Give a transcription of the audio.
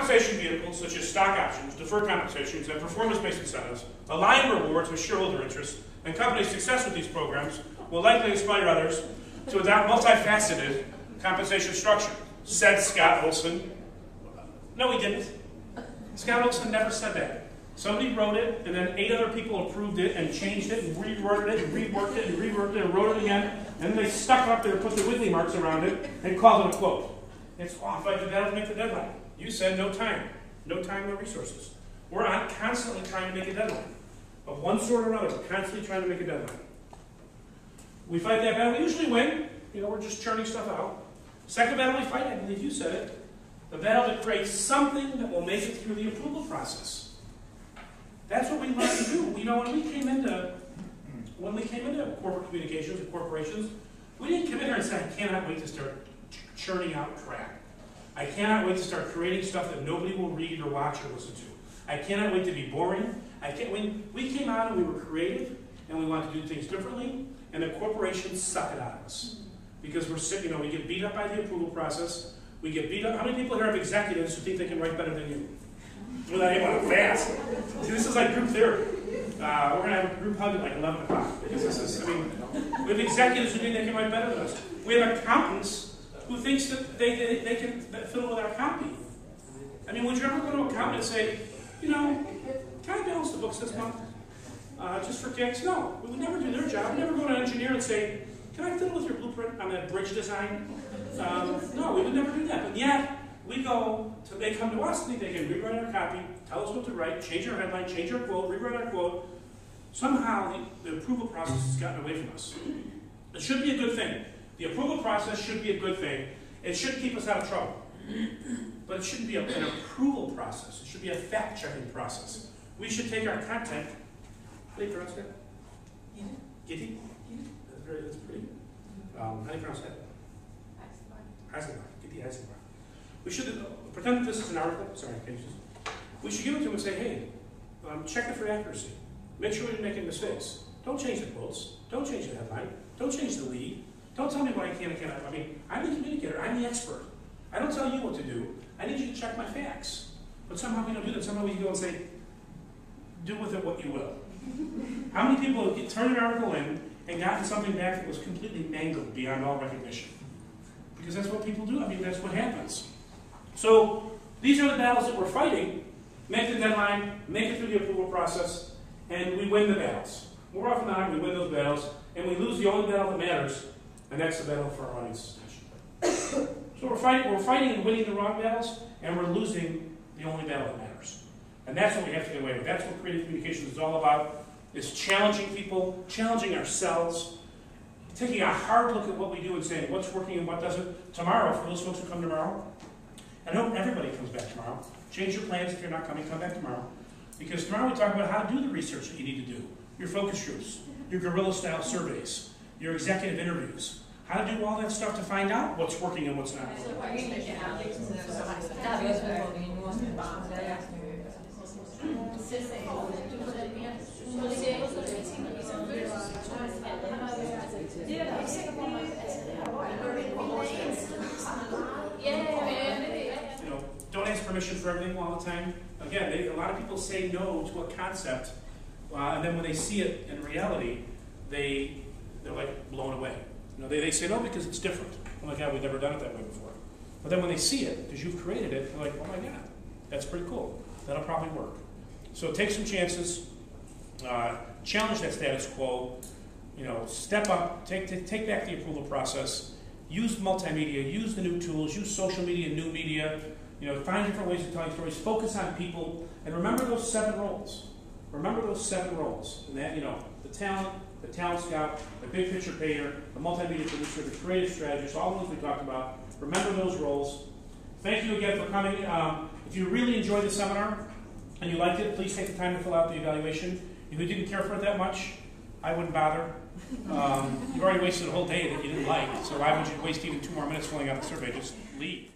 compensation vehicles such as stock options, deferred compensations, and performance-based incentives align rewards with shareholder interests, and companies' success with these programs will likely inspire others to adopt multifaceted compensation structure, said Scott Olson. No, he didn't. Scott Olson never said that. Somebody wrote it, and then 8 other people approved it and changed it and reworded it and reworked it and reworked it and wrote it again, and then they stuck it up there and put the wiggly marks around it and called it a quote. It's off. That'll make the deadline. You said no time. No time, no resources. We're constantly trying to make a deadline. Of one sort or another, we're constantly trying to make a deadline. We fight that battle. We usually win. We're just churning stuff out. Second battle we fight, I believe you said it, the battle to create something that will make it through the approval process. That's what we learned to do. When we came into corporate communications and corporations, we didn't come in here and say, I cannot wait to start churning out crap. I cannot wait to start creating stuff that nobody will read or watch or listen to. I cannot wait to be boring. We came out and we were creative and we wanted to do things differently, and the corporations suck it out of us. Because we're sick, we get beat up by the approval process. We get beat up. How many people here have executives who think they can write better than you? Without even on fast. See, this is like group therapy. We're going to have a group hug at like 11 o'clock. Because this is, we have executives who think they can write better than us. We have accountants who thinks that they can fiddle with our copy. Would you ever go to an accountant and say, can I balance the books this month? Just for kicks? No, we would never do their job. We'd never go to an engineer and say, can I fiddle with your blueprint on that bridge design? No, we would never do that. But yet, they come to us and think they can rewrite our copy, tell us what to write, change our headline, change our quote, rewrite our quote. Somehow, the approval process has gotten away from us. It should be a good thing. The approval process should be a good thing. It should keep us out of trouble. But it shouldn't be an approval process. It should be a fact-checking process. We should take our content. How do you pronounce that? Giddy? That's pretty. How do you pronounce that? Eisenbach. Giddy Eisenbach. We should pretend that this is an article. Sorry, we should give it to them and say, hey, check it for accuracy. Make sure we didn't make any mistakes. Don't change the quotes. Don't change the headline. Don't change the lead. Don't tell me what I can and cannot. I'm the communicator. I'm the expert. I don't tell you what to do. I need you to check my facts. But somehow we don't do that. Somehow we go and say, do with it what you will. How many people have turned an article in and gotten something back that was completely mangled beyond all recognition? Because that's what people do. That's what happens. So these are the battles that we're fighting. Make the deadline, make it through the approval process, and we win the battles. More often than not, we win those battles, and we lose the only battle that matters, and that's the battle for our audience's attention. So we're fighting and winning the wrong battles, and we're losing the only battle that matters. And that's what we have to get away with. That's what creative communications is all about, is challenging people, challenging ourselves, taking a hard look at what we do and saying what's working and what doesn't. Tomorrow, for those folks who come tomorrow, I hope everybody comes back tomorrow. Change your plans if you're not coming, come back tomorrow. Because tomorrow we talk about how to do the research that you need to do. Your focus groups, your guerrilla-style surveys, your executive interviews. How to do all that stuff to find out what's working and what's not. Don't ask permission for everything all the time. Again, a lot of people say no to a concept, and then when they see it in reality, they're like blown away. They say no because it's different. Oh my God, we've never done it that way before. But then when they see it, because you've created it, they're like, oh my God, that's pretty cool. That'll probably work. So take some chances, challenge that status quo, step up, take back the approval process, use multimedia, use the new tools, use social media, new media, find different ways of telling stories, focus on people, and remember those 7 roles. Remember those 7 roles. And that, the talent scout, the big picture painter, the multimedia producer, the creative strategist, all the ones we talked about. Remember those roles. Thank you again for coming. If you really enjoyed the seminar and you liked it, please take the time to fill out the evaluation. If you didn't care for it that much, I wouldn't bother. You've already wasted a whole day that you didn't like, so why would you waste even 2 more minutes filling out the survey? Just leave.